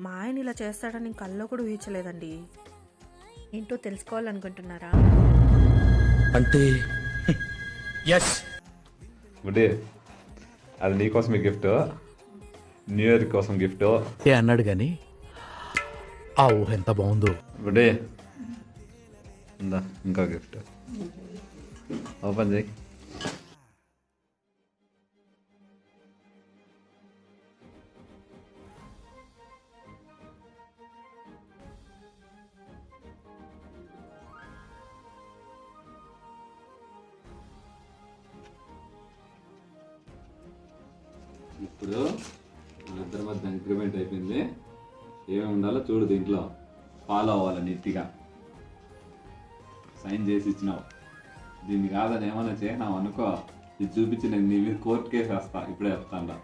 మా ఆయన ఇలా చేస్తాడని నేను కల్లో కూడా ఊహించలేదండి. ఏంటో తెలుసుకోవాలనుకుంటున్నారా? అంటే ఎస్ గుడ్డే, అది నీకోసమే గిఫ్ట్, న్యూ ఇయర్ కోసం గిఫ్ట్. ఏ అన్నాడు కానీ ఆ ఊహ ఎంత బాగుందో. గుడ్డే, ఇందా ఇంకా గిఫ్ట్. ఓపెన్ చేయి. ఇప్పుడు మన ఇద్దరి మధ్య అగ్రిమెంట్ అయిపోయింది. ఏమేమి ఉండాలో చూడు, దీంట్లో ఫాలో అవ్వాలి నీట్గా. సైన్ చేసి ఇచ్చినావు, దీన్ని కాదని ఏమైనా చేయనావు అనుకో, ఇది చూపించి నేను నీ మీద కోర్టు కేసు వేస్తా. ఇప్పుడే చెప్తాను.